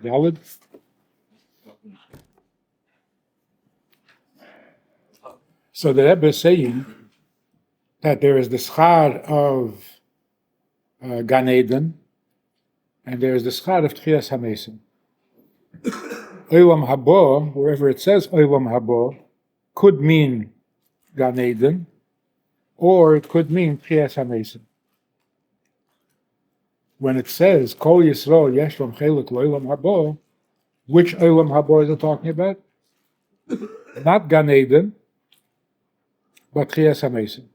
Valid? So the Rebbe is saying that there is the schar of Gan Eden, and there is the schar of Techiyas Hameisim. Olam Haba, wherever it says Olam Haba, could mean Gan Eden, or it could mean Techiyas Hameisim. When it says Kol Yisrael Yesh Lom Chelik L'Olam Haba, which Olam Haba is it talking about? Not Gan Eden, but Techiyas Hameisim.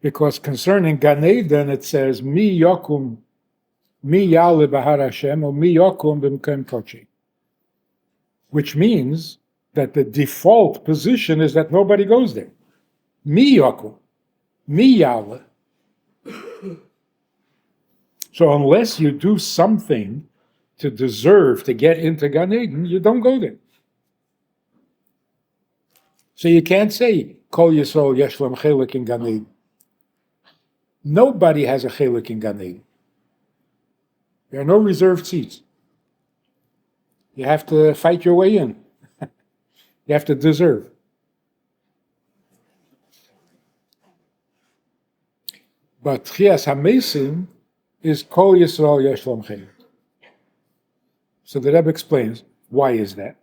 Because concerning Gan Eden, it says Mi Yakum, Mi Yale Bahar Hashem, or Mi Yakum B'Mkem Kochi, which means that the default position is that nobody goes there. Mi Yakum, Mi Yale. So unless you do something to deserve to get into Gan Eden, you don't go there. So you can't say Kol Yisrael Yesh Lom Chelik in Gan Eden. Nobody has a chelik in Gan Eden. There are no reserved seats. You have to fight your way in. You have to deserve. But Techiyas Hameisim is Kol Yisrael Yesh Lom Chelik. So the Rebbe explains, why is that?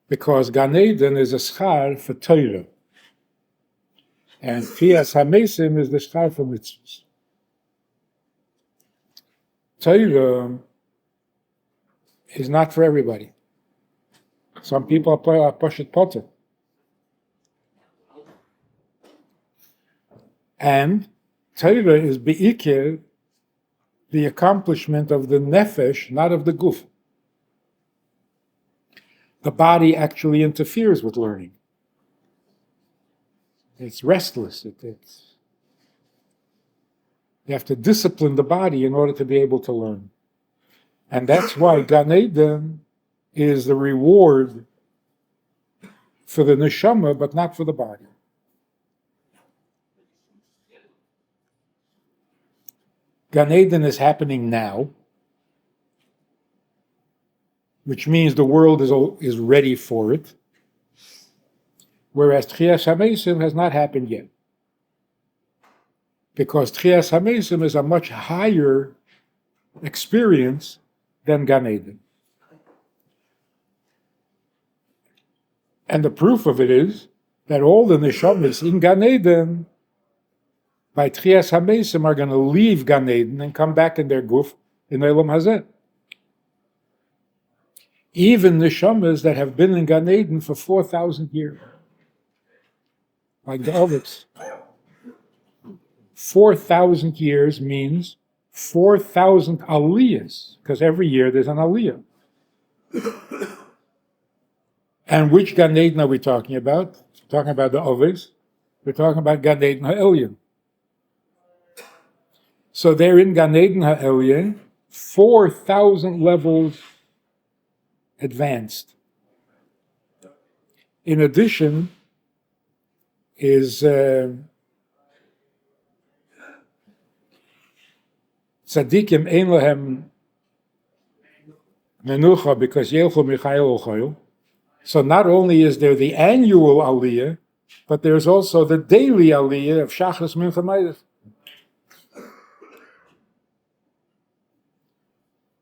Because Gan Eden is a schar for Torah. And Techiyas Hameisim is the schar for mitzvahs. Torah is not for everybody. Some people are poshet potter. And Torah is be'ikir, the accomplishment of the nefesh, not of the guf. The body actually interferes with learning. It's restless. You have to discipline the body in order to be able to learn. And that's why Gan Eden is the reward for the neshama, but not for the body. Gan Eden is happening now, which means the world is ready for it, whereas Techiyas Hameisim has not happened yet. Because Techiyas Hameisim is a much higher experience than Gan Eden. And the proof of it is that all the neshamas in Gan Eden, by Techiyas Hameisim, are going to leave Gan Eden and come back in their guf in Olam Hazeh. Even neshamas that have been in Gan Eden for 4,000 years. Like the others. 4,000 years means 4,000 aliyahs, because every year there's an aliyah. And which Gan Eden are we talking about? We're talking about the others. We're talking about Gan Eden HaElyon. So they're in Gan Eden HaElyon, 4,000 levels advanced. In addition, is tzaddikim ein lahem menucha because yelchu michayil ochayil. So not only is there the annual aliyah, but there's also the daily aliyah of shachas mincha ma'ariv.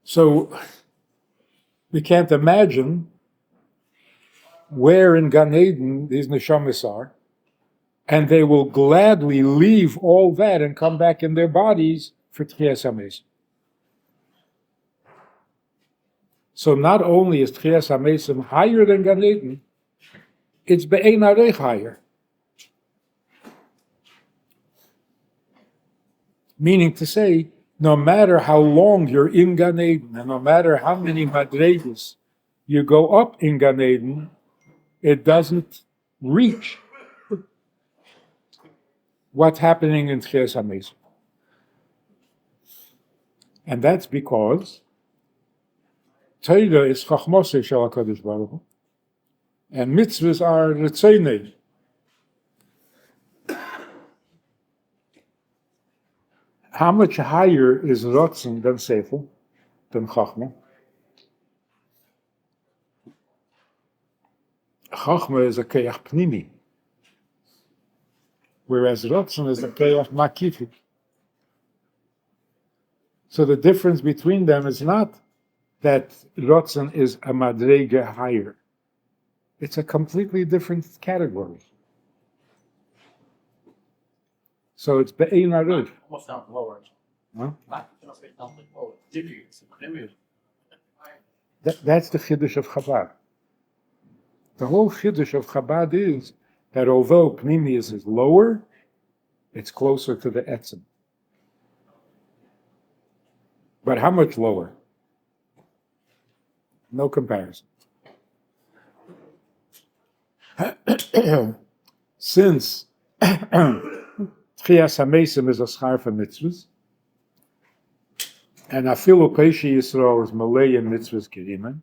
So we can't imagine where in Gan Eden these neshamas are, and they will gladly leave all that and come back in their bodies for Techiyas Hameisim. So not only is Techiyas Hameisim higher than Gan Eden, it's be'ein arech higher. Meaning to say, no matter how long you're in Gan Eden, and no matter how many madregas you go up in Gan Eden, it doesn't reach what's happening in Techiyas Hameisim. And that's because Torah is chachmosei shel HaKadosh Baruch Hu, and mitzvahs are ritzonei. How much higher is rotzen than seichel? than Chachma. Chachma is a Keach Pnimi, whereas Ratzon is a Keach Makifi. So the difference between them is not that Ratzon is a Madrega higher. It's a completely different category. So it's Be'ein Arud. Almost down lower. Huh? That's the Chiddush of Chabad. The whole Chiddush of Chabad is that although Pnimius is lower, it's closer to the Etzem. But how much lower? No comparison. Since Techiyas Hameisim is a schar for mitzvahs, and afilu Peishi Yisrael is malei in mitzvahs kirimen,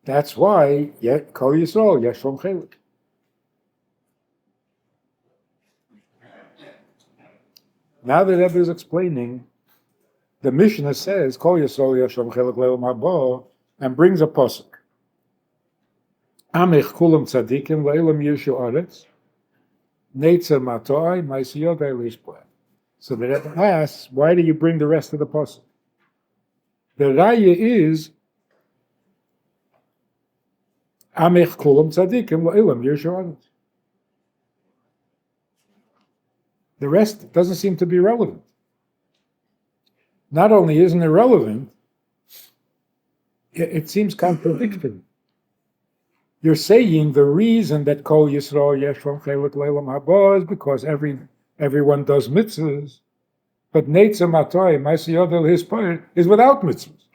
that's why Kol Yisrael yesh lom chelik. Now the Rebbe is explaining, the Mishnah says Kol Yisrael yesh lom chelik le'olam haba, and brings a pasuk. Amech kulam tzadikim le'olam yishu aretz, neitzer matoi ma'isiyodai lishpoel. So the Rebbe asks, why do you bring the rest of the pasuk? The raya is Amech kulam tzadikim le'olam yishu aretz. The rest doesn't seem to be relevant. Not only isn't it relevant, it seems contradictory. You're saying the reason that Kol Yisrael yesh lom chelik le'olam haba is because everyone does mitzvahs, but Neitzer Matoy Ma'asiyodel Hispoel is without mitzvahs.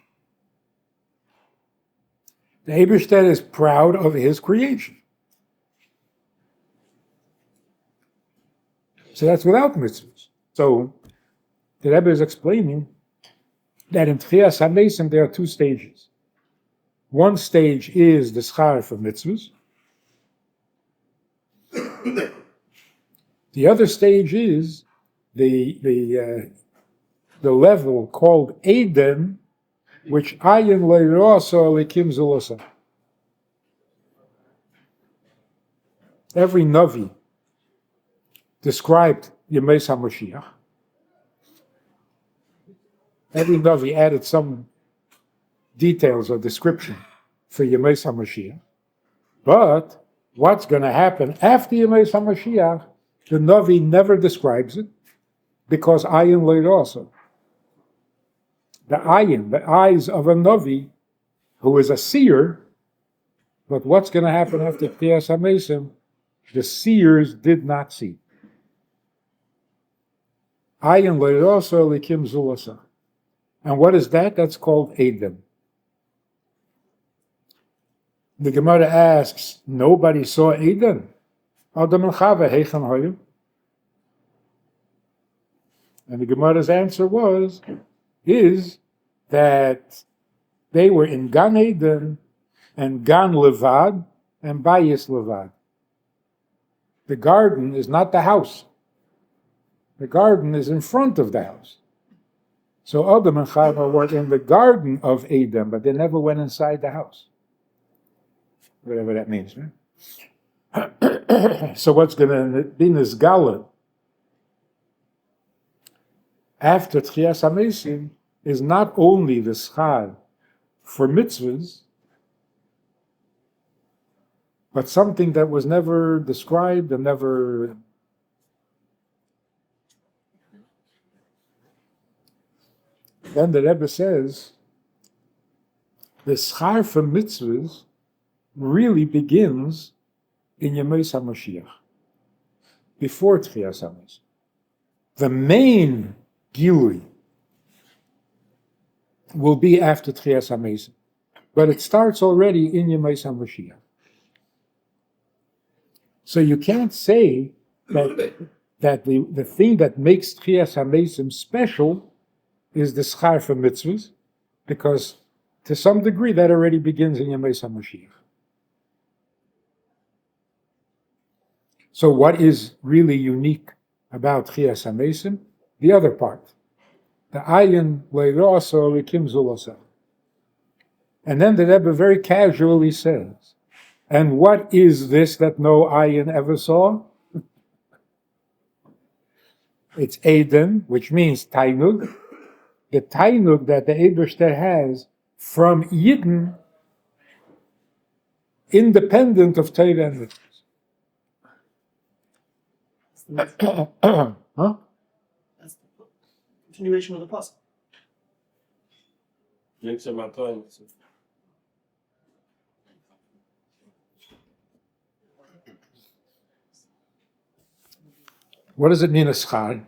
The Eibishter is proud of his creation, so that's without mitzvahs. So the Rebbe is explaining that in Techiyas Hameisim there are two stages. One stage is the schar for mitzvahs. The other stage is the level called Eden, which ayin le'rosa likim zulosa. Every Navi described Yemei HaMashiach. Every Navi added some details or description for Yemei HaMashiach. But what's going to happen after Yemei HaMashiach, the Navi never describes it, because ayin le'rosa. The eyes of a Navi, who is a seer, but what's going to happen after Techiyas Hameisim, the seers did not see. Ayin le'rosa likim zulasa. And what is that? That's called Edom. The Gemara asks, nobody saw Edom? Adam and Chava, heichan hayim? And the Gemara's answer is that they were in Gan Eden and Gan Levad and Bayis Levad. The garden is not the house. The garden is in front of the house. So Adam and Chava were in the garden of Eden, but they never went inside the house. Whatever that means, right? So what's going to be Nizgala after Techiyas Hameisim is not only the schar for mitzvahs, but something that was never described and never... Then the Rebbe says, the schar for mitzvahs really begins in Yemei HaMashiach, before Techiyas Hameisim. The main Gilui will be after Techiyas Hameisim, but it starts already in Yemei HaMashiach. So you can't say that the thing that makes Techiyas Hameisim special is the schar for mitzvahs, because to some degree that already begins in Yemei HaMashiach. So what is really unique about Techiyas Hameisim? The other part. the ayin leiroso likim zulasa. And then the Rebbe very casually says, and what is this that no ayin ever saw? It's Eden, which means Tainug. The Tainug that the Eberster has from Yidden, independent of Torah and mitzvahs. Huh? That's the continuation of the pasuk. What does it mean, a schar?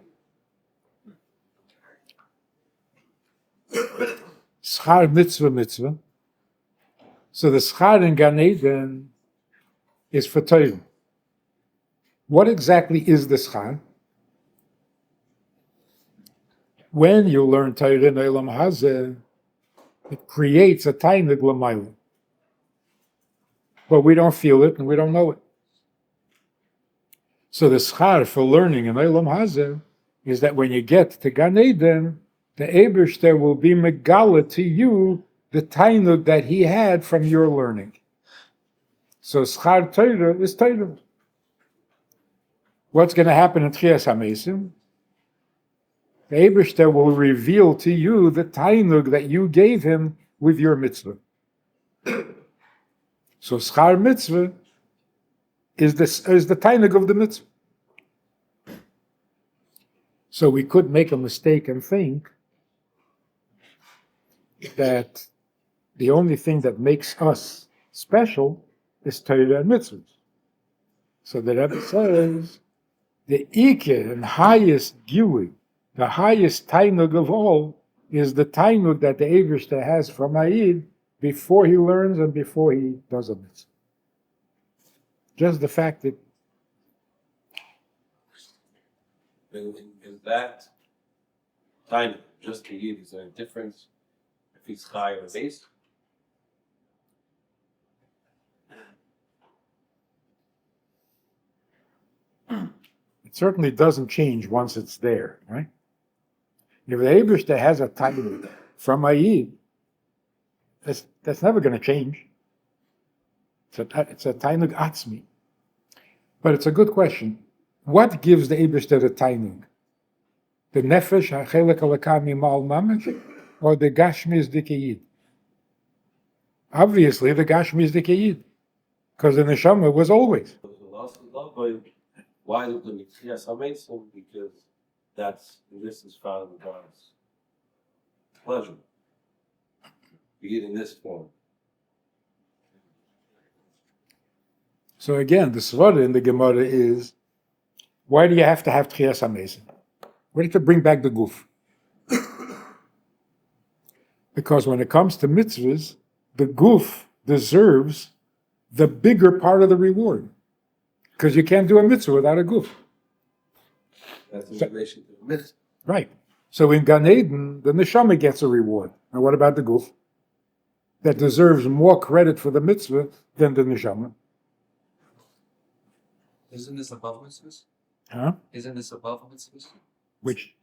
Schar mitzvah. So the schar in Gan Eden is for Torah. What exactly is the schar? When you learn Torah in Olam Hazeh, it creates a tainug l'mayla. But we don't feel it and we don't know it. So the schar for learning in Olam Hazeh is that when you get to Gan Eden, the Ebershter will be megala to you the tainug that he had from your learning. So schar Torah is Torah. What's going to happen in Techiyas Hameisim? The Ebershter will reveal to you the tainug that you gave him with your mitzvah. So schar mitzvah is the tainug of the mitzvah. So we could make a mistake and think that the only thing that makes us special is Torah and mitzvahs. So the Rebbe says the ikir and highest gili, the highest tainug of all, is the tainug that the Ebershter has from Ayid before he learns and before he does a mitzvah. Just the fact that is that time just to Yid, is there a difference if he's high or base? it certainly doesn't change once it's there, right? If the Ebershter has a tainug from Ayid, that's never going to change. It's a tainug atzmi. But it's a good question. What gives the Ebershter the tainug? The nefesh ha'chelek alakami mal mamash, or the gashmi zdikiyid? Obviously, the gashmi zdikiyid, because the neshama was always. Why the Techiyas Hameisim? Because this is found in God's pleasure. You get in this form. So again, the svara in the Gemara is, why do you have to have Techiyas Hameisim? Why do you have to bring back the guf? Because when it comes to mitzvahs, the guf deserves the bigger part of the reward. Because you can't do a mitzvah without a guf. That's in relation to the mitzvah. Right. So in Gan Eden, the neshama gets a reward. And what about the guf? That deserves more credit for the mitzvah than the neshama. Isn't this above mitzvahs? Huh? Isn't this above mitzvahs? Which?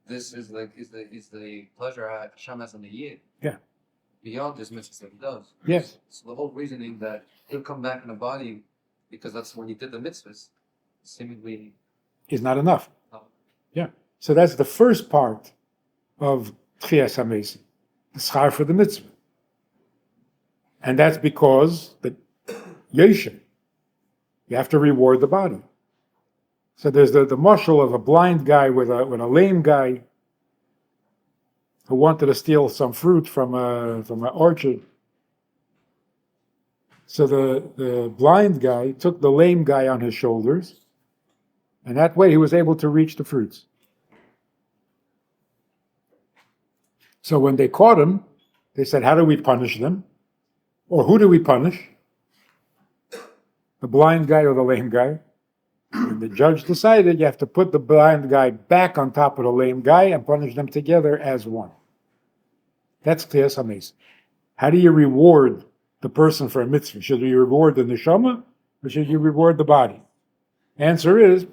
This is the pleasure Hashem has on the Yid. Yeah. Beyond this mitzvahs that he does. Yes. So the whole reasoning that he'll come back in a body because that's when he did the mitzvahs, seemingly Is not enough. No. Yeah. So that's the first part of Techiyas Hameisim, the schar for the mitzvah. And that's because the yeshem, you have to reward the body. So there's the mashal of a blind guy with a lame guy who wanted to steal some fruit from an orchard. So the blind guy took the lame guy on his shoulders, and that way he was able to reach the fruits. So when they caught him, they said, how do we punish them? Or who do we punish? The blind guy or the lame guy? And the judge decided you have to put the blind guy back on top of the lame guy and punish them together as one. That's Techiyas Hameisim. How do you reward the person for a mitzvah? Should you reward the neshama or should you reward the body? Answer is,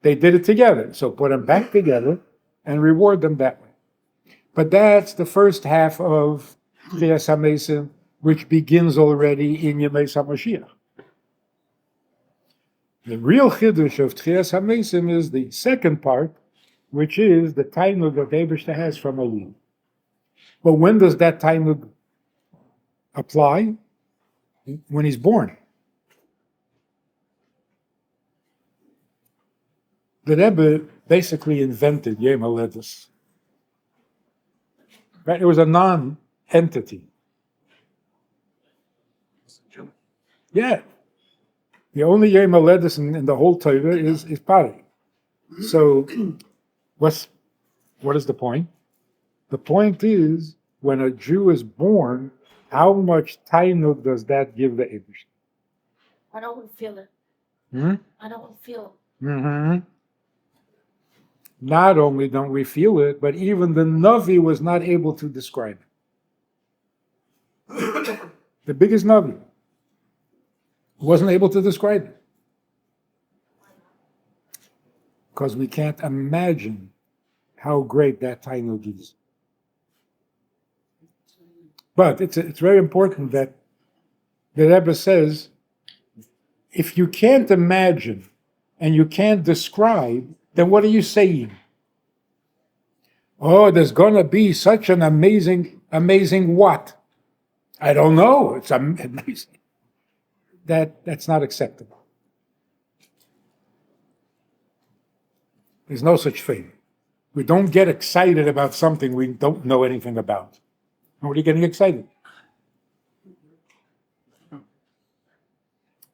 they did it together. So put them back together and reward them that way. But that's the first half of Techiyas Hameisim, which begins already in Yemei HaMashiach. The real chiddush of Techiyas Hameisim is the second part, which is the tainug that Eibishter has from a Yid. But when does that tainug apply? When he's born. The Rebbe basically invented Yom HaLedus. Right? It was a non-entity. Yeah. The only Yom HaLedus in the whole Torah is Pari. So, what is the point? The point is, when a Jew is born, how much tainug does that give the Eibush? I don't feel it. Hmm? I don't feel Mm-hmm. Not only don't we feel it, but even the Navi was not able to describe it. The biggest Navi wasn't able to describe it. Because we can't imagine how great that tainug is. But it's very important that the Rebbe says, if you can't imagine and you can't describe, then what are you saying? Oh, there's going to be such an amazing what? I don't know. It's amazing. That's not acceptable. There's no such thing. We don't get excited about something we don't know anything about. What are you getting excited?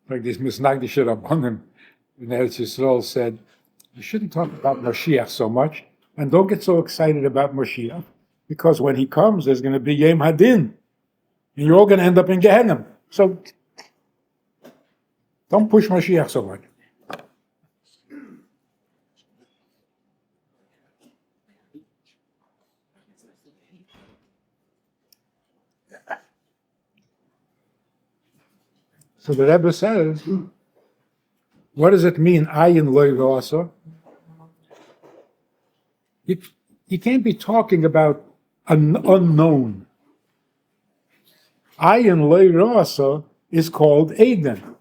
Like this Misnagdish Rabbanim in Eretz Yisrael said, you shouldn't talk about Mashiach so much, and don't get so excited about Mashiach, because when he comes, there's going to be Yom Hadin, and you're all going to end up in Gehenna. So don't push Mashiach so much. So the Rebbe says, what does it mean, ayin lo yirasa? You can't be talking about an unknown. Ayin lo yirasa is called Eden.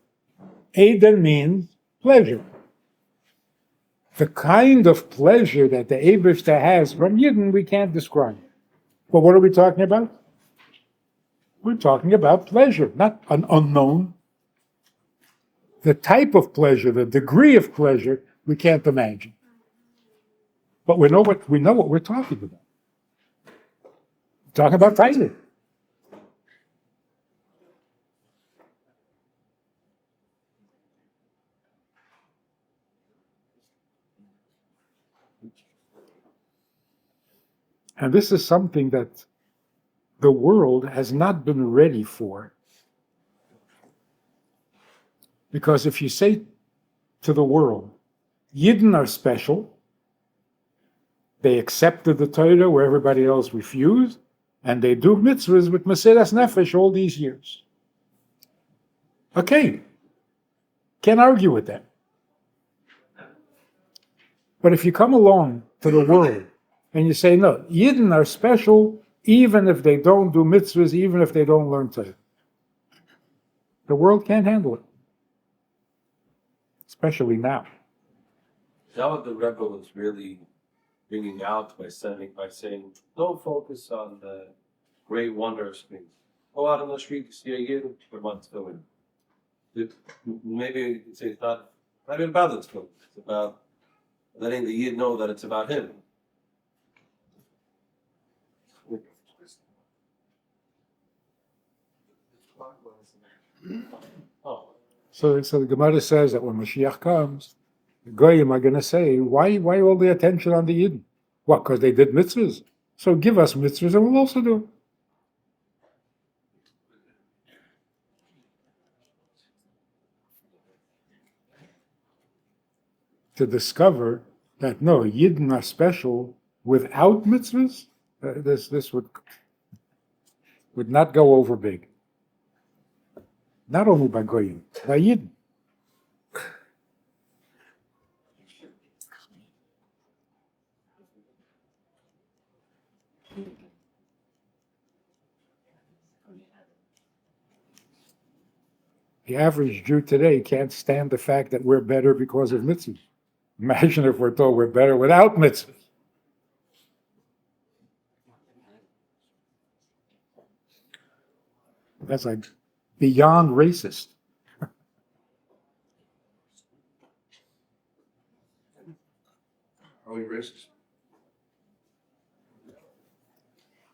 Eden means pleasure. The kind of pleasure that the Eibishter has from Yidden we can't describe. But what are we talking about? We're talking about pleasure, not an unknown. The type of pleasure, the degree of pleasure, we can't imagine. But we know what we're talking about. We're talking about tithing. And this is something that the world has not been ready for. Because if you say to the world, Yidden are special, they accepted the Torah where everybody else refused, and they do mitzvahs with Mesiras Nefesh all these years. Okay, can't argue with that. But if you come along to the world and you say, no, Yidden are special even if they don't do mitzvahs, even if they don't learn Torah, the world can't handle it. Especially now. That what the Rebbe was really bringing out by saying, don't focus on the great wondrous things. Go out on the street, you see a Yid, for months filling. Maybe you could say it's not even about this film. It's about letting the Yid know that it's about him. So the Gemara says that when Mashiach comes, the Goyim are going to say, why all the attention on the Yidden? What, because they did mitzvahs? So give us mitzvahs and we'll also do it. To discover that no, Yidden are special without mitzvahs, this would not go over big. Not only by Goyim, by Yidden. The average Jew today can't stand the fact that we're better because of mitzvahs. Imagine if we're told we're better without mitzvahs. That's like beyond racist. Are we racist?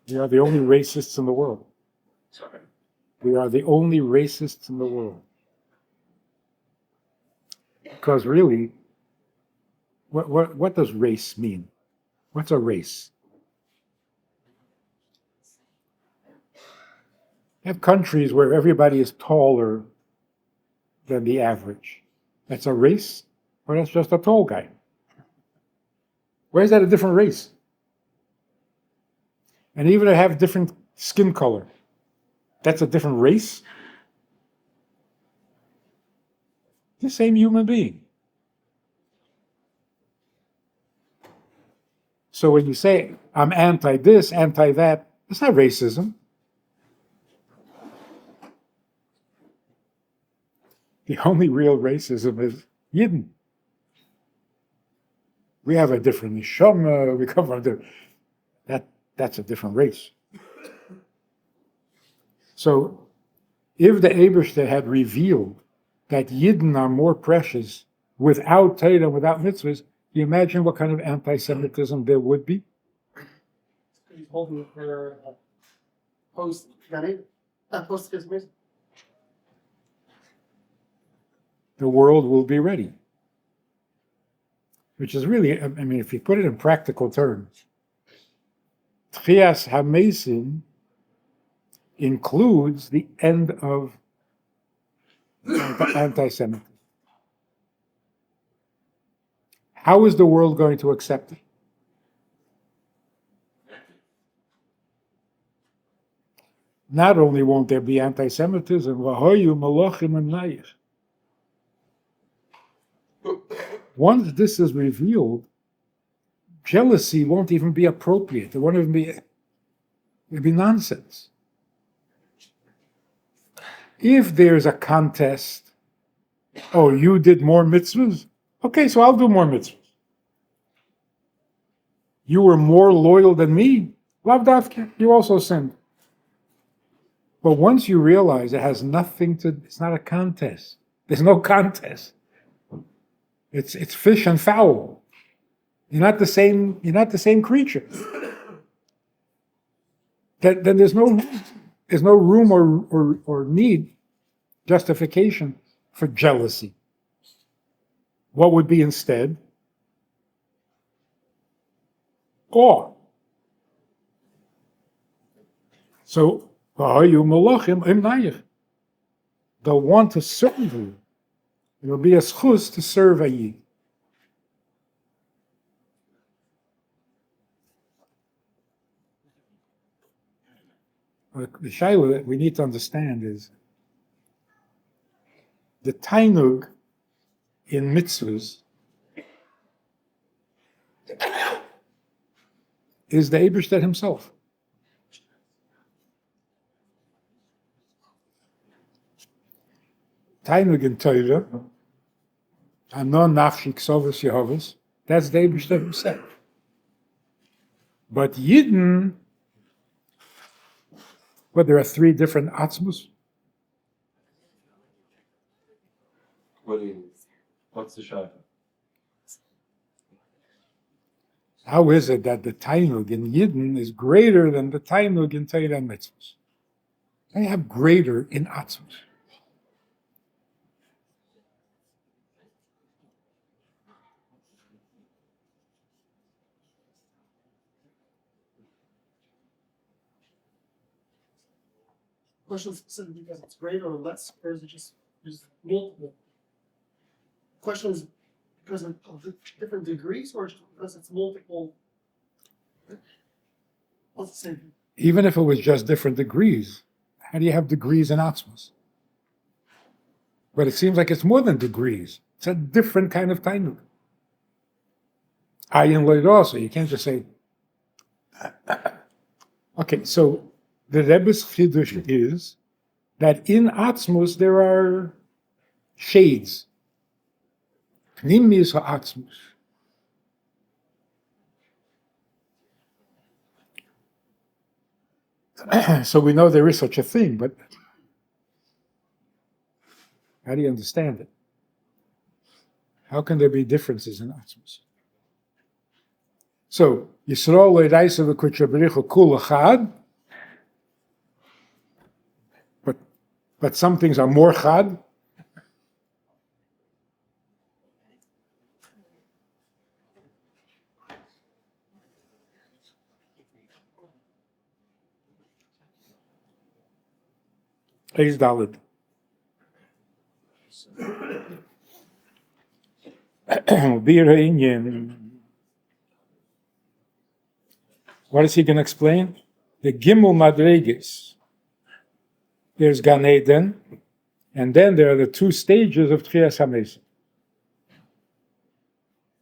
We are the only racists in the world. Sorry. We are the only racists in the world. Because really, what does race mean? What's a race? You have countries where everybody is taller than the average. That's a race? Or that's just a tall guy? Where is that a different race? And even to have different skin color, that's a different race? The same human being. So when you say, I'm anti this, anti that, it's not racism. The only real racism is Yidden. We have a different neshama, we come from that's a different race. So if the Eibishter had revealed that Yidden are more precious without Torah, without mitzvahs, you imagine what kind of anti-Semitism there would be? He's holding her post Christmas. The world will be ready. Which is really, I mean, if you put it in practical terms, Techiyas Hameisim includes the end of anti-Semitism. How is the world going to accept it? Not only won't there be anti-Semitism, once this is revealed, jealousy won't even be appropriate. It won't even be, it'll be nonsense. If there's a contest, oh, you did more mitzvahs? Okay, so I'll do more mitzvahs. You were more loyal than me? Lav davke, you also sinned. But once you realize it has nothing to, it's not a contest. There's no contest. It's fish and fowl. You're not the same creature. Then there's no room or need, justification for jealousy. What would be instead? Awe. So, they'll want to serve you. It will be a schus to serve a Yid. The shaila that we need to understand is the tainug in mitzvahs is the Eibishter himself. Tainug in Torah, Anon Nafshi Ksovas Yehovas, that's the Eibishter himself. But Yidden, well, there are three different atzmus. What do you mean? What's the shayla? How is it that the tainug in Yidden is greater than the tainug in Torah and mitzvahs? They have greater in atzmus. Question is specifically because it's greater or less, or is it just multiple? Question is because of the different degrees, or just because it's multiple? What's the same? Even if it was just different degrees, how do you have degrees in atzmus? But it seems like it's more than degrees. It's a different kind of tainug. Ayin loido, so you can't just say Okay, so the Rebbe's Chidush is that in Atzmus there are shades. Pnimis ha'atzmus. So we know there is such a thing, but how do you understand it? How can there be differences in Atzmus? So, Yisrael le'raisa v'kutcha b'richu kul echad, but some things are more chad. Eis Daled. Lihovin Inyan. What is he going to explain? The Gimel Madreges. There's Gan Eden, and then there are the two stages of Techiyas Hameisim.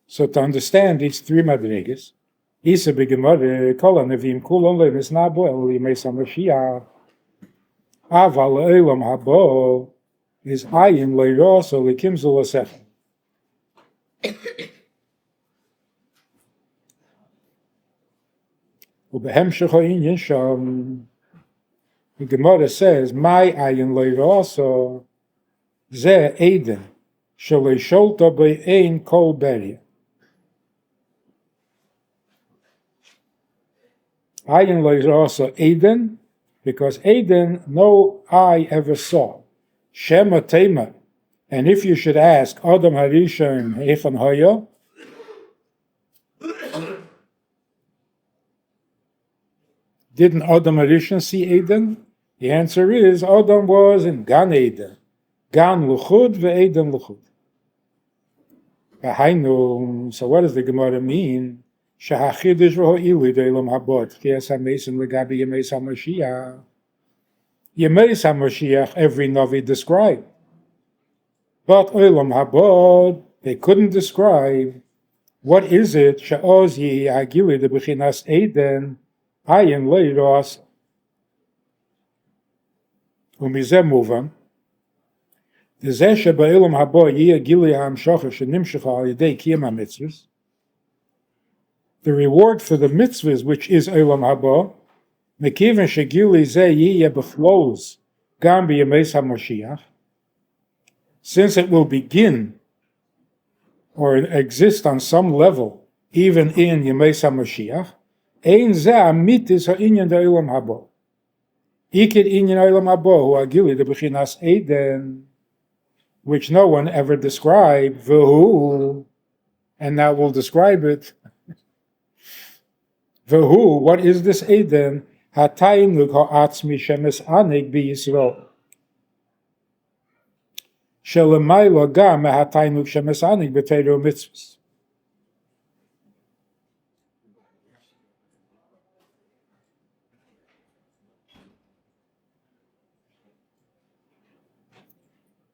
So to understand these three Madreges, Isa b'Gemara kol hanevim kulon le'misnabo el yimei Mashiach. Aval le'olam habo is ayin le'ros o le'kimzu l'sechel. Ubehemshech ha'inyan sham. The Gemara says, "My ayin le'roso ze Eden shalei sholta be'ein kol beria." Ayin le'roso Eden, because Eden no eye ever saw. Shema tema, and if you should ask Adam Harishon Eifan Hoyo, didn't Adam Harishon see Eden? The answer is Adam was in Gan Eden. Gan Luchud ve'Eden Luchud. So what does the Gemara mean? Shehachidish v'ho'ili de'elam habot Techiyas Hameisim legabi Yemei HaMashiach. Yemei HaMashiach every Navi described. But Olam Habod, they couldn't describe. What is it? She'oz yi agili de b'chinas Eden ayin leiros. Umizeh muvan. Dezeh she'ba'olam habo yi agili ha'amshocha she'nimshecha al yedei kiyam ha'mitzvahs. The reward for the mitzvahs, which is Olam Habo, mekiven shegili zeh yiyeh b'chloz gam b'yemei HaMashiach, since it will begin or exist on some level even in Yemei HaMashiach, ein zeh amitis ha'inyan de'olam habo. Ikid inyan olam habo hu agili de b'chinas Eden, which no one ever described, v'hu, and now we'll describe it. V'hu, what is this Eden? Hatainuk ha'atzmi shemes anig b'Yisrael. Shelemaylo gam ha'tainuk shemes anig b'Torah mitzvahs.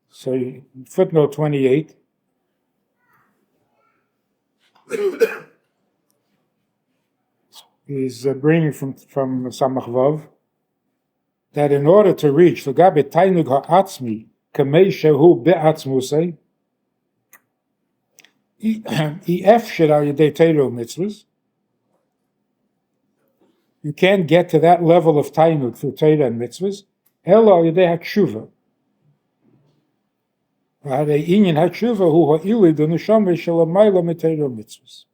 So footnote 28. is bringing from Samach Vav that in order to reach the Gabe Tainug Ha'atzmi Kamei Shehu Be'atzmusei EF Shedar Yedei Teiro Mitzvahs, you can't get to that level of Tainug through Teira and Mitzvahs Elo Yedei HaTshuva V'harei Inyan HaTshuva Hu Ha'ili D'Nushame Shelamayla Meteiro Mitzvahs.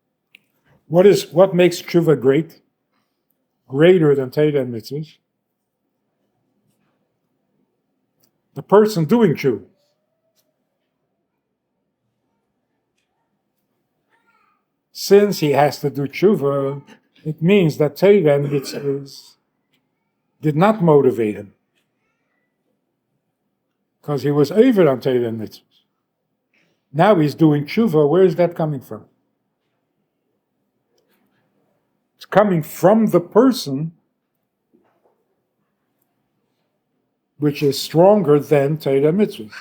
What makes tshuva great? Greater than Teira and Mitzvahs? The person doing tshuva. Since he has to do tshuva, it means that Teira and Mitzvahs did not motivate him, because he was over on Teira and Mitzvahs. Now he's doing tshuva. Where is that coming from? It's coming from the person, which is stronger than Teira Mitzvahs.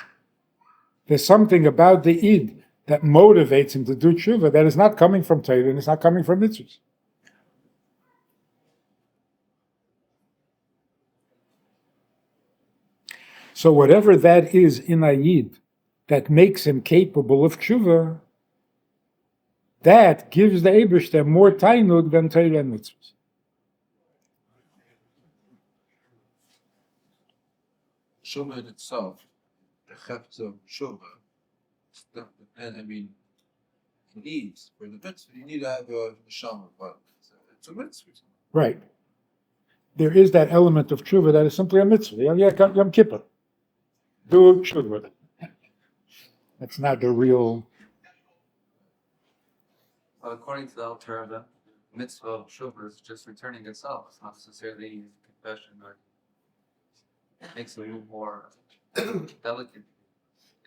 There's something about the Id that motivates him to do tshuva that is not coming from Teira and it's not coming from Mitzvahs. So whatever that is in a Yid that makes him capable of tshuva, that gives the Eibishter more tainug than Torah and mitzvahs. Shuvah in itself, the heft of Shuvah, and I mean, he needs, for the mitzvah, you need to have a neshama, but it's a mitzvah. Right. There is that element of tshuva that is simply a mitzvah. Yom Kippur. Do tshuva. That's not the real. But according to the Alter, the mitzvah of shuvah is just returning itself. It's not necessarily confession, or it makes it a little more delicate.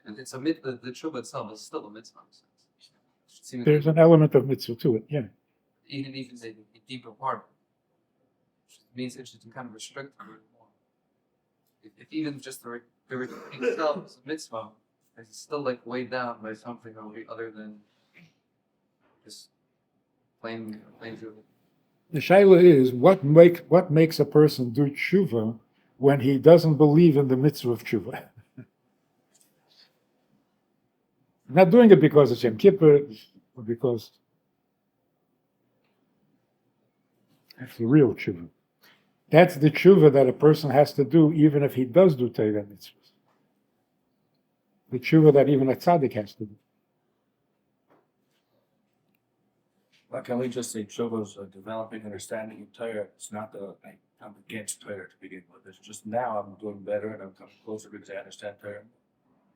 And it's a mitzvah. The shuvah itself is still a mitzvah. There's an element of mitzvah to it, yeah. Even the deeper part, which means it should kind of restrict a little more. If even just the returning itself is a mitzvah, it's still like weighed down by something other than just plain through. The shaila is what makes a person do tshuva when he doesn't believe in the mitzvah of tshuva. Not doing it because it's Yom Kippur, or because that's the real tshuva. That's the tshuva that a person has to do even if he does do Torah mitzvahs. The tshuva that even a tzaddik has to do. Why can't we just say tshuva is a developing understanding of Torah? It's not that I'm against Torah to begin with. It's just now I'm doing better and I'm coming closer because I understand Torah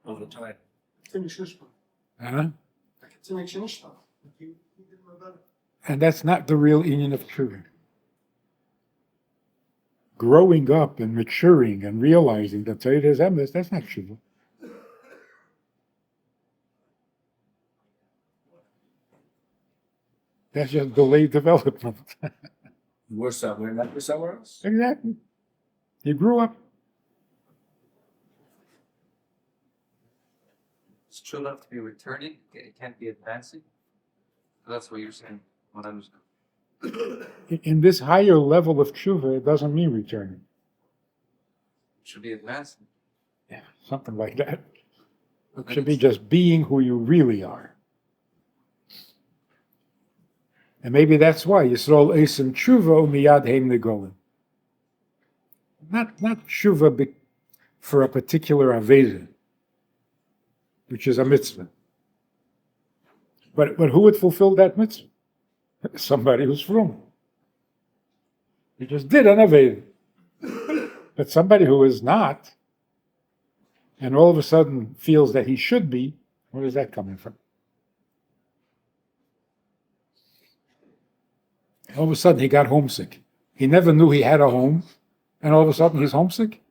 over time. Huh? It's an extension. You did more better. And that's not the real inyan of tshuva. Growing up and maturing and realizing that Torah is emes, that's not tshuva. That's just delayed development. We're somewhere, not we're somewhere else. Exactly. You grew up. It's true enough to be returning. It can't be advancing. That's what you're saying. What I'm In this higher level of tshuva, it doesn't mean returning. It should be advancing. Yeah, something like that. It should be just being who you really are. And maybe that's why Yisrael Esim Tshuva Umiyad Heim Negolim. Not tshuva for a particular aveda, which is a mitzvah. But who would fulfill that mitzvah? Somebody who's from. He just did an aveda. But somebody who is not, and all of a sudden feels that he should be, where is that coming from? All of a sudden he got homesick. He never knew he had a home, and all of a sudden he's homesick?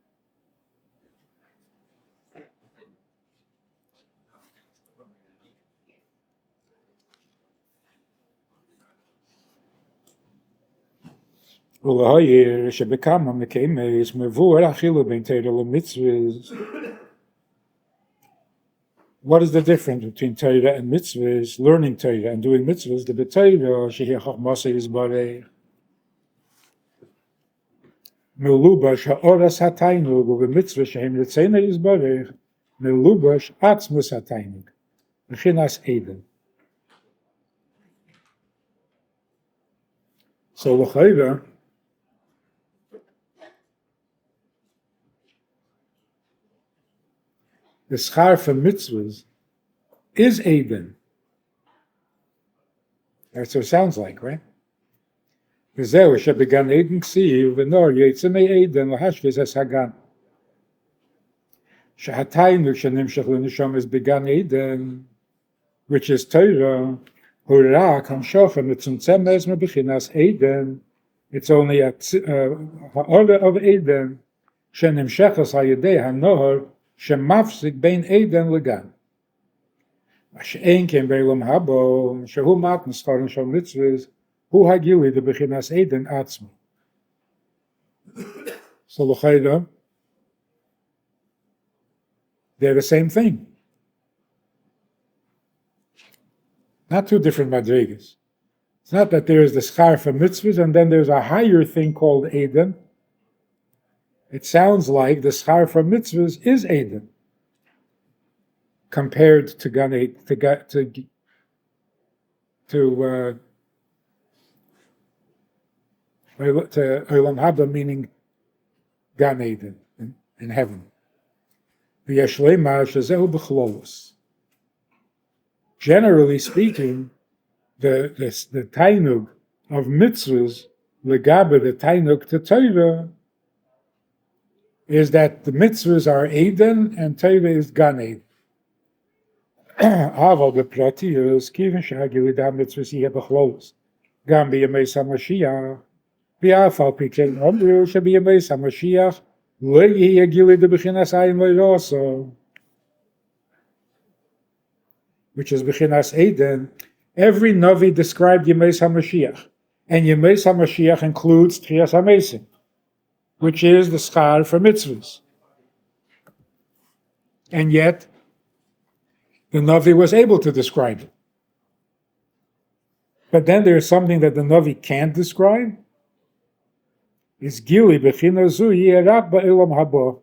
What is the difference between Torah and mitzvahs? Learning Torah and doing mitzvahs. The b'Torah shehi chachmasa yisbarei melubash ha'oras hatainug u'b'mitzvah shehem letzena yisbarei melubash atzmus hatainug v'chinas eden. So l'chayra, the schar for mitzvahs is Eden. That's what it sounds like, right? V'zeu shebegan Eden ksiv v'nor yitzeh me'Eden l'hashkes es hagan. Shehataynu shenimshach l'neshama began Eden, which is Torah, hurak hamshocha mitzumtzem ezma b'chinas Eden. It's only a ha'orah of Eden shenimshachas ha'yedei ha'nohor שמפסיק בין עדן לגן. מה שאין כן בעולם הבא, שהוא מתנס חורן של מצוות, הוא הגילי דבחינס עדן עצמו. So l'chayda, they're the same thing. Not two different madrigas. It's not that there is the schar for mitzvahs and then there's a higher thing called Eden, it sounds like the schar for mitzvahs is Eden compared to Gan Eden, to Olam Haba, meaning Gan Eden in heaven. Generally speaking, the tainug of mitzvahs, legabe the tainug to Torah, is that the mitzvahs are Eden and Torah is Gan Eden. Aval bepratius kiven shagili da mitzvahs yeh bechlolos gam biyamei Mashiach v'afal piken omru shebiyamei Mashiach lo yeh gili de bechinas ayin loyroso, which is bechinas Eden. Every Navi described Yemei HaMashiach, and Yemei HaMashiach includes Techiyas Hameisim, which is the schar for mitzvahs. And yet, the Navi was able to describe it. But then there is something that the Navi can't describe. Is Gili b'china zu yierak ba'elam haba.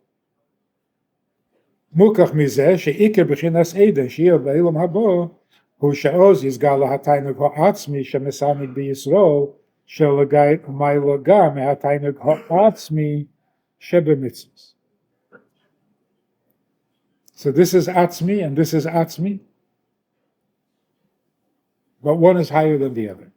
Mukach mizeh she'ikar b'chinas Eden she'yeh ba'elam haba hu she'oz yizgal ha'tainug ha'atzmi she'mesamig b'Yisrael she'lagay u'maylaga me'ha'tainug ha'atzmi she'b'mitzvahs. So this is atzmi and this is atzmi, but one is higher than the other.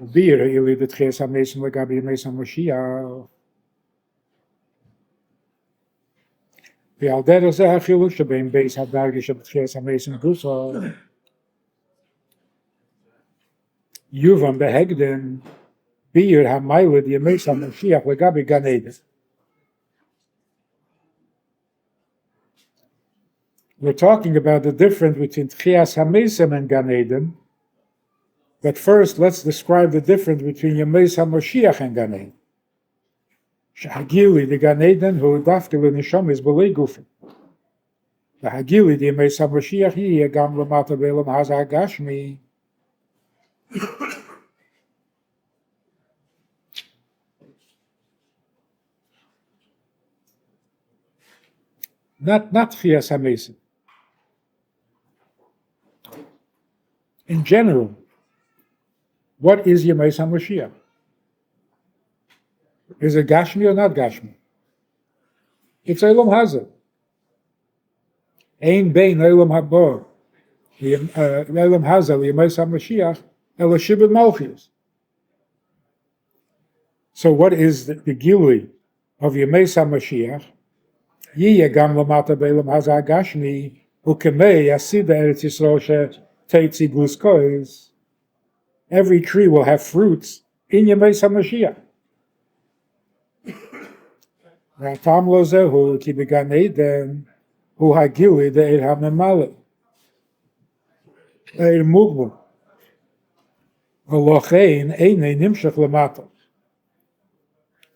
Bir ili de Techiyas Hameisim legabi Yemei Mashiach. ועל דרך זה החילוק שבין בייס הדרגה של תחיית המתים גופו יובן בהקדם ביור המיילד ימי המשיח לגבי גן עדן. We're talking about the difference between Techiyas Hameisim and Gan Eden, but first let's describe the difference between Yemei HaMashiach and Gan Eden. שהגילי לגן עדן הוא דווקא לנשומות בלי גופים. והגילי לימי המשיח יהיה גם למטה בעולם הזה הגשמי. Not Techiyas Hameisim. In general, what is Yemei HaMashiach? Is it Gashmi or not Gashmi? It's Olam Hazeh. Ein bein Olam Haba, Olam Hazeh, Yemei HaMashiach, Ela Shibud Malchus. So what is the Gilui of Yemei HaMashiach? Yiyeh gam lamata be'Olam Hazeh Gashmi, ukemei yasida Eretz Yisrael she'teitzi gluskois. Every tree will have fruits in Yemei HaMashiach. והטעם לו זהו כי בגן עדן הוא הגילוי דעיר הממלא, עיר מוגבל, ולכן אינו נמשך למטה.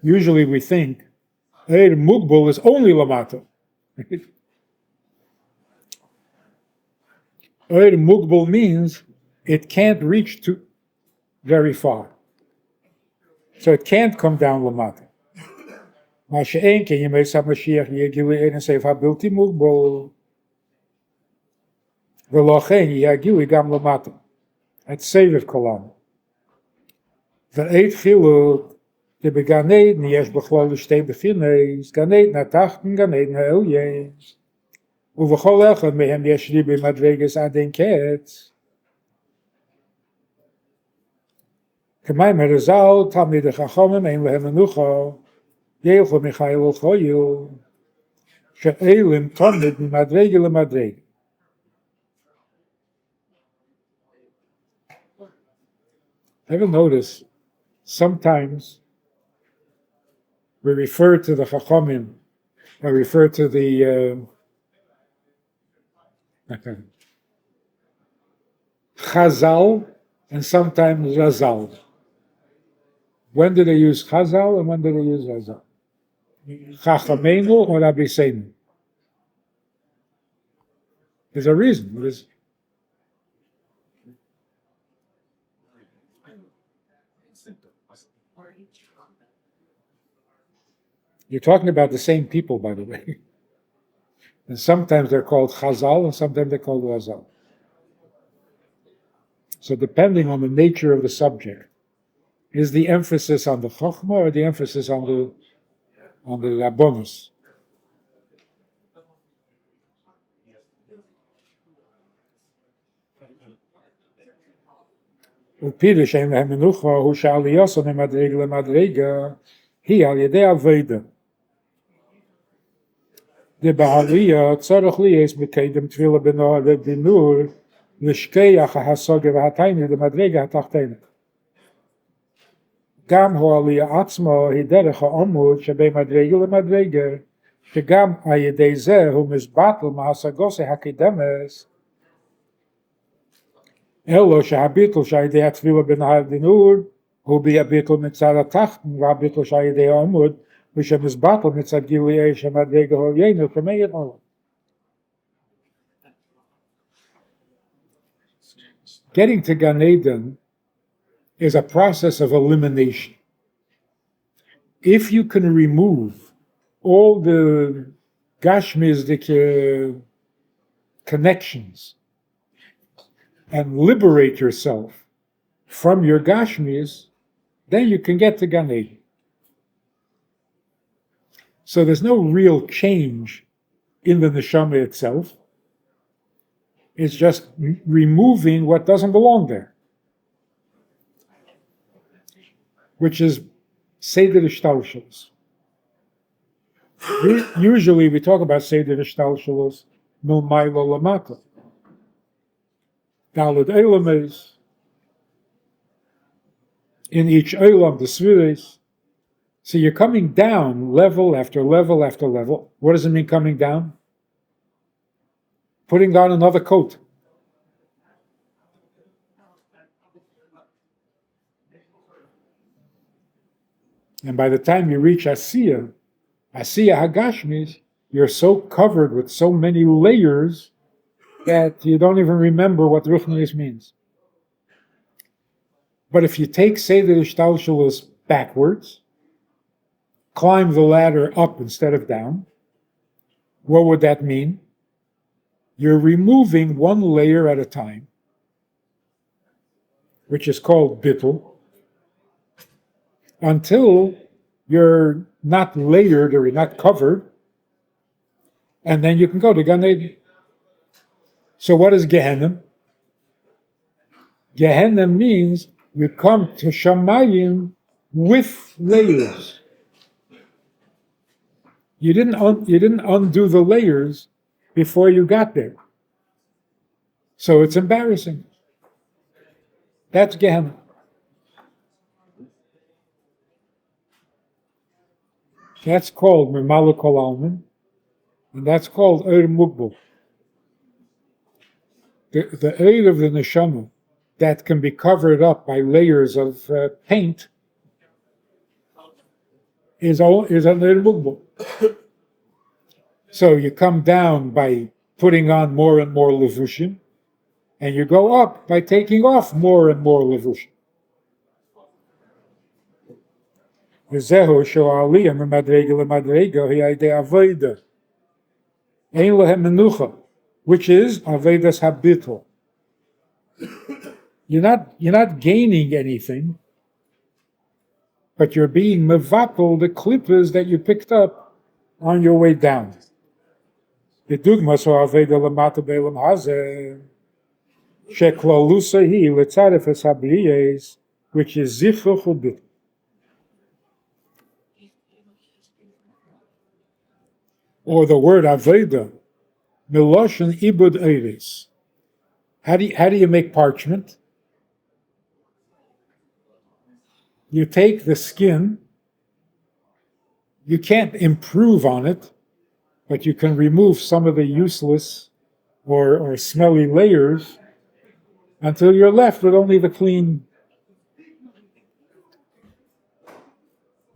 Usually we think עיר מוגבל is only למטה. עיר מוגבל means it can't reach to very far. So it can't come down למטה. מה שאין כן ימי המשיח יהיה גילוי אין הסעיף הבלתי מוגבל, ולכן יהיה גילוי גם למטה, את סבב כולנו. ועת חילוק, שבגן עדן יש בכלול שתי בחינס, גן עדן התחתון, גן עדן העליון, ובכל אחד מהם יש ריבי מדרגות עד אין קץ. כמאמר ז"ל, תלמידי חכמים אין להם מנוחה, ילכו מחיל ולחיל, שאלם תמיד ממדרגה למדרגה. Ever notice, sometimes we refer to the Chachamim, or refer to the Chazal, and sometimes Razal. When do they use Chazal and when do they use Razal? Chachamenu or Rabbeinu? There's a reason. You're talking about the same people, by the way. And sometimes they're called Chazal and sometimes they're called Razal. So depending on the nature of the subject, is the emphasis on the Chochmah or the emphasis on the Rabbonos? ופירוש אין להם מנוחה הוא שעלייתו ממדרגה למדרגה היא על ידי אביידה. דבעלייה צורך להיות מקדם תפילה בנוער ובנור לשכיח ההשגה והתיינה למדרגה התחתונה. גם העלייה עצמה היא דרך העמוד שבין מדרגה למדרגה, שגם על ידי זה הוא מסבטל מהשגות הקדמות, אלו שהביטול שעל ידי התפילה בנהר דנור הוא בהביטול מצד התחתון, והביטול שעל ידי העמוד ושמסבטל מצד גילוי שמדרגה העליונה כמאיר עולם. Getting to Gan Eden is a process of elimination. If you can remove all the Gashmistic connections and liberate yourself from your Gashmis, then you can get to Gan Eden. So there's no real change in the neshama itself. It's just removing what doesn't belong there, which is Seder Ishtalshalos. Usually we talk about Seder Ishtalshalos Milmaylo Lamata. Daled Eilam is in each Eilam the Sviris. So you're coming down level after level after level. What does it mean coming down? Putting on another coat. And by the time you reach Asiya Hagashmis, you're so covered with so many layers that you don't even remember what Ruchnius means. But if you take Seder Ishtalshalos backwards, climb the ladder up instead of down, what would that mean? You're removing one layer at a time, which is called bittul, until you're not layered or you're not covered, and then you can go to Gan Eden. So what is Gehenna? Gehenna means you come to Shamayim with layers. You didn't undo the layers before you got there. So it's embarrassing. That's Gehenna. That's called Mermala Kol Almin, and that's called Eir Mugbal. The Eir of the Neshama that can be covered up by layers of paint is an Eir Mugbal. So you come down by putting on more and more levushim, and you go up by taking off more and more levushim. וזהו שהעלייה ממדרגה למדרגה היא על ידי אביידה. אין להם מנוחה, which is aveidas habitul. You're not gaining anything, but you're being mevatel the klippos that you picked up on your way down. לדוגמה so אביידה למטה בעולם הזה, שכללוסה היא לצרף הבריאס, which is זיכוך וביטול. Or the word Aveda, Miloshen Ibud Eiris. How do you make parchment? You take the skin, you can't improve on it, but you can remove some of the useless or smelly layers until you're left with only the clean.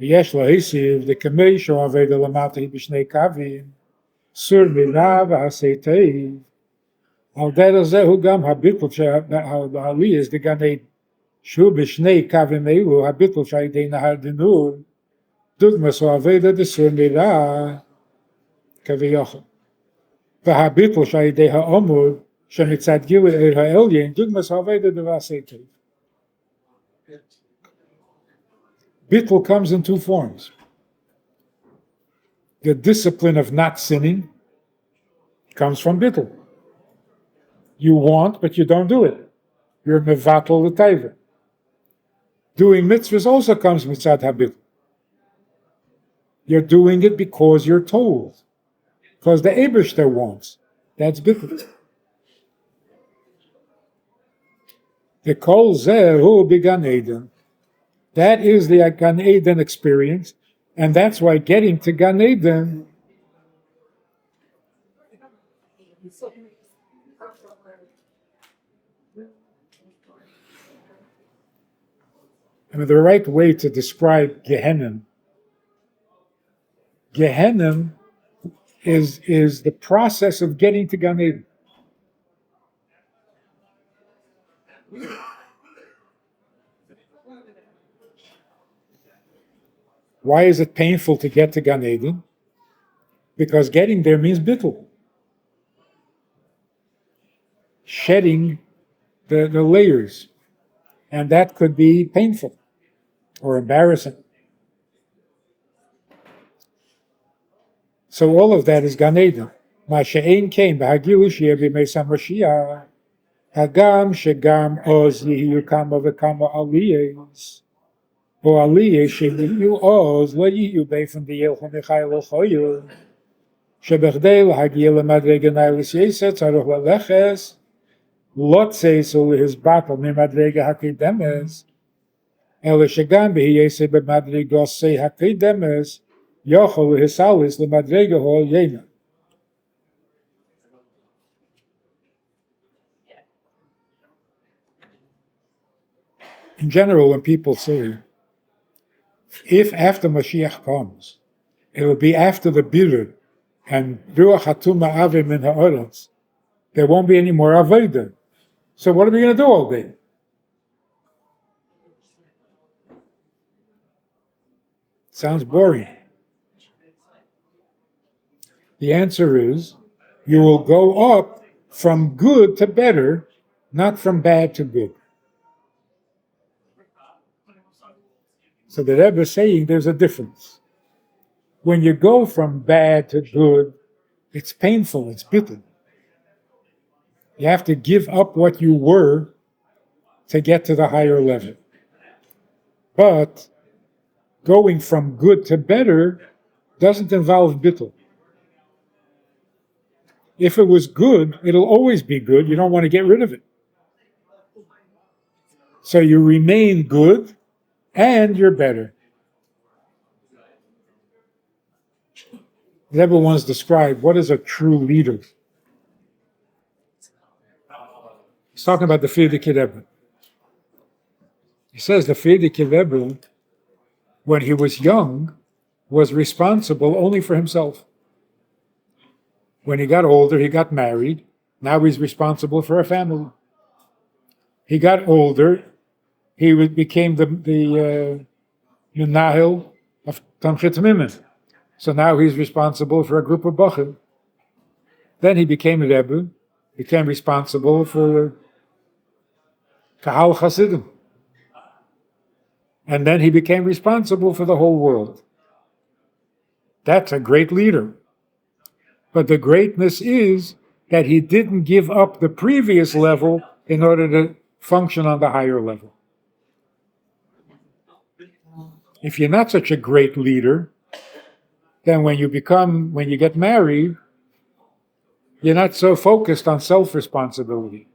ויש להוסיף דכמי שהאביידה למטה היא בשני קווים, סור מינה ועשה טוב, על דרך זה הוא גם הביטול שהעלייה זה גן עדן. שהוא בשני קווים אלו, הביטול שעל ידי נהר דנור, דוגמס הוא עבודה דסור מילה כביכול. והביטול שעל ידי העומד, שמצד גילוי העליין, דוגמס הוא עבודה דבעשה טוב. Bittul comes in two forms. The discipline of not sinning comes from bittul. You want, but you don't do it. You're mevatel l'taiva. Doing mitzvahs also comes mitzad habittul. You're doing it because you're told. Because the Eibishter wants. That's bittul. The kol zeh hu b'gan Eden. That is the Gan Eden experience, and that's why getting to Gan Eden the right way to describe Gehenna is the process of getting to Gan Eden. Why is it painful to get to Gan Eden? Because getting there means bittul. Shedding the layers. And that could be painful or embarrassing. So all of that is Gan Eden. Ma she'ein kein b'hagilu sheyeh b'mei Mashiach hagam shegam oz yihiyu kama v'kama aliyos. או עלייה שיהיו עוז לא יהיו באופן דיילכו מחייל וחויו שבכדי להגיע למדרגה נעלס יסע צריך ללכס לא צייסו להסבטל ממדרגה הקדמס אלא שגם בהיסע במדרגה סי הקדמס יוכל להסלס למדרגה העליונה. In general, when people say if after Mashiach comes, it will be after the Birur and Ruach Hatuma Avim in Ha'oros. There won't be any more Avodah. So what are we going to do all day? Sounds boring. The answer is, you will go up from good to better, not from bad to good. So the Rebbe is saying there's a difference. When you go from bad to good, it's painful, it's bitter. You have to give up what you were to get to the higher level. But going from good to better doesn't involve bittul. If it was good, it'll always be good. You don't want to get rid of it. So you remain good and you're better. The Rebbe once described what is a true leader. He's talking about the Frierdiker Rebbe. He says the Frierdiker Rebbe, when he was young, was responsible only for himself. When he got older, he got married. Now he's responsible for a family. He got older, he became the Menahel of Tamchit Mimen. So now he's responsible for a group of Bachim. Then he became a Rebbe, became responsible for Kahal Chasidim. And then he became responsible for the whole world. That's a great leader. But the greatness is that he didn't give up the previous level in order to function on the higher level. If you're not such a great leader, then when you get married, you're not so focused on self-responsibility.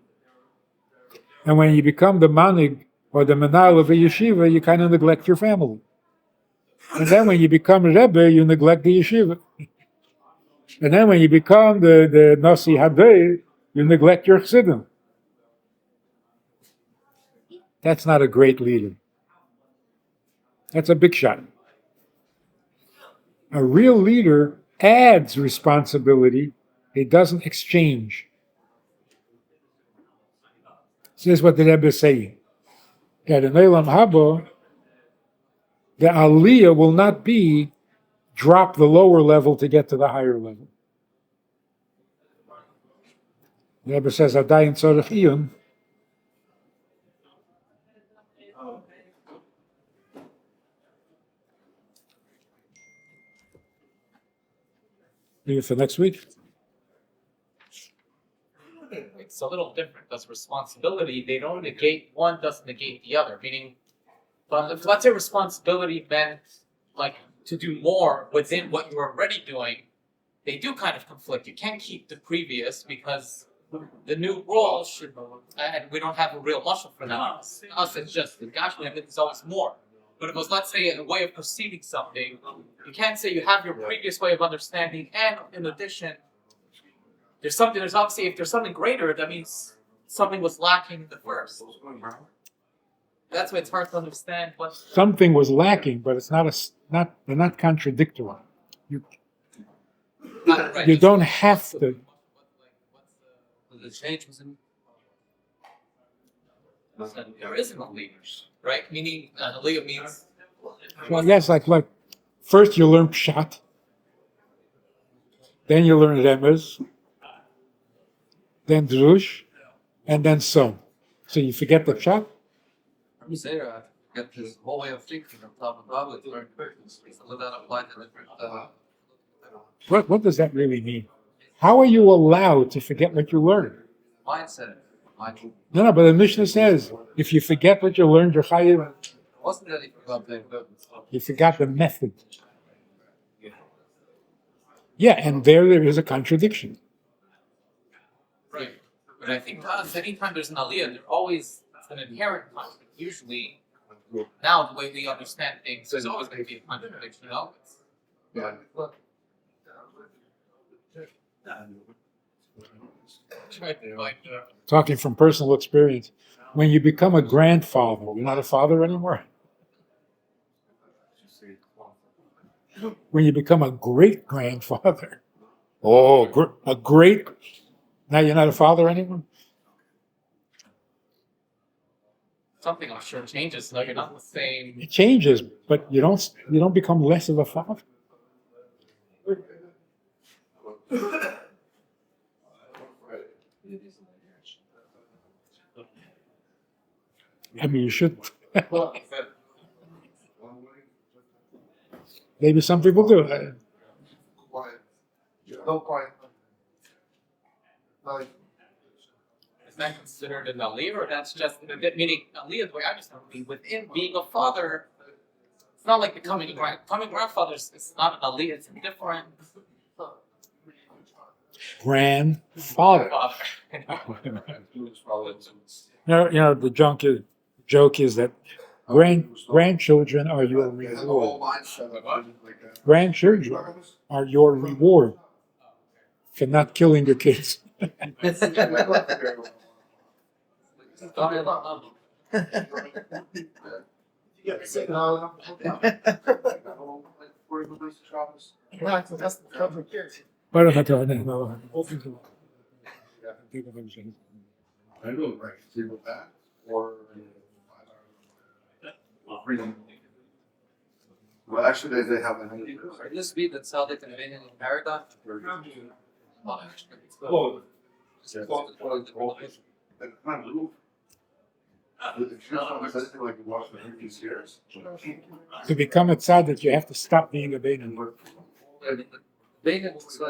And when you become the manig or the menal of a yeshiva, you kind of neglect your family. And then when you become a rebbe, you neglect the yeshiva. And then when you become the nasi hadei, you neglect your chassidim. That's not a great leader. That's a big shot. A real leader adds responsibility. He doesn't exchange. So this is what the Rebbe is saying. That in Olam Haba, the Aliyah will not be drop the lower level to get to the higher level. The Rebbe says, Adayin Tzorech Iyun. Leave it for next week. It's a little different because responsibility, they don't negate, one doesn't negate the other, meaning, but if let's say responsibility meant like to do more within what you're already doing, they do kind of conflict. You can't keep the previous because the new role should, and we don't have a real muscle for that. Us, it's just the gosh, there's always more. But if it was, let's say, a way of perceiving something, you can't say you have your previous way of understanding, and in addition, there's obviously, if there's something greater, that means something was lacking in the first. That's why it's hard to understand what. Something was lacking, but it's they're not contradictory. You don't have to. The change was in. There isn't a leader, right? Meaning, a leader means. Well, yes, like first you learn Pshat, then you learn Remez, then Drush, and then so. So you forget the Pshat? I'm saying, I get this whole way of thinking on top of Bible. So that applied to different What does that really mean? How are you allowed to forget what you learned? mindset. Mindset. No, but the Mishnah says if you forget what you learned, you're chayiv. Wasn't that even about being good? You forgot the method. Yeah, and there is a contradiction. Right. But I think anytime there's an aliyah, there's always an inherent conflict. Usually, now the way we understand things, there's always going to be a contradiction. Talking from personal experience, when you become a grandfather, you're not a father anymore. When you become a great grandfather, a great, now you're not a father anymore. Something I'm sure changes. No, you're not the same. It changes, but you don't become less of a father. I mean, you should. Maybe some people do. Quiet. No quiet. Like, Is that considered an aliyah, or that's just meaning aliyah? The way I understand it, within being a father, it's not like becoming grandfather. It's not an aliyah. It's a different Grandfather. The joke is that grandchildren are your they have a whole reward. mindset of like that. Grandchildren are your reward for not killing your kids. I know, right? See with that or. Well, actually, they have an idea. Could this be that Sadiq and Vinin in paradigm? Like, kind of move. If you don't say anything like you watch the Hurricanes years. To become a tzaddik, you have to stop being a beinin. Vinin was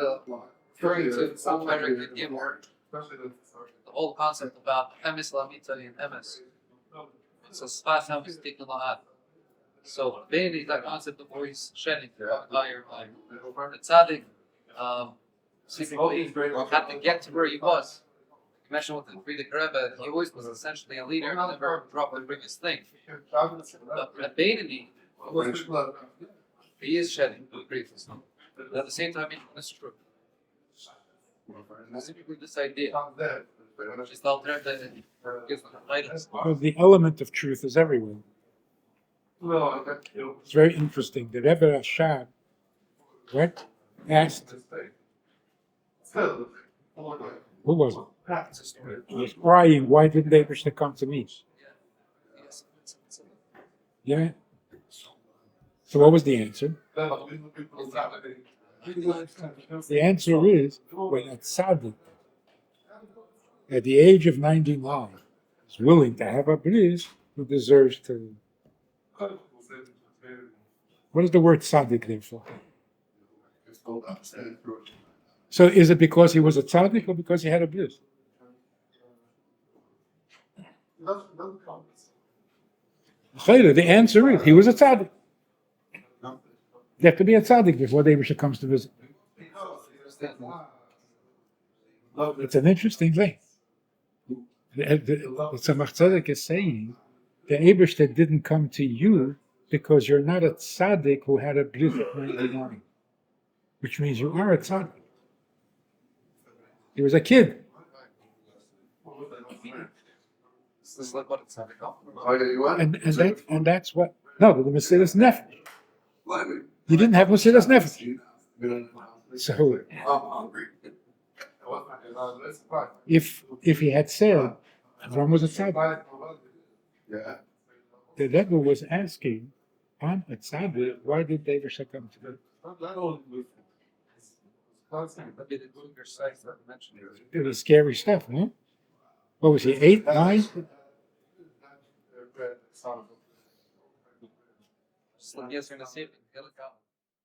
referring to somewhere in the Gimor, the whole concept about emes lamitani and emes. So spas hamis tikkun. So Vinin is that concept of where he's shedding higher line. The tzaddik, had to get to where he was. You mentioned with the Frierdiker Rebbe, he always was essentially a leader, he never dropped the biggest thing. But at Beinani, he is shedding the briefest. But at the same time, it's true. Specifically, this idea, just altered that gives them the titles. Because the element of truth is everywhere. It's very interesting. The Rebbe Rashab, asked, who was it? He was crying, why didn't they wish to come to me? Yeah. So what was the answer? The answer is when a tzaddik at the age of 99 is willing to have a bris, who deserves to. What is the word tzaddik there for? So is it because he was a tzaddik or because he had a bris? The answer is he was a tzaddik. You have to be a tzaddik before the Eibusha comes to visit. It's an interesting thing. The Tzemach Tzedek is saying the Eibusha didn't come to you because you're not a tzaddik who had a bris at 99, which means you are a tzaddik. He was a kid. This is like what it's having. And that's what. No, the Mesilas Nefesh. You didn't have Mesilas Nefesh. So if he had said Avram was a tzaddik, the Rebbe was asking, I'm a tzaddik, why did David come to me? It was scary stuff, huh? What was he, 8, 9? Just let me answer in a second.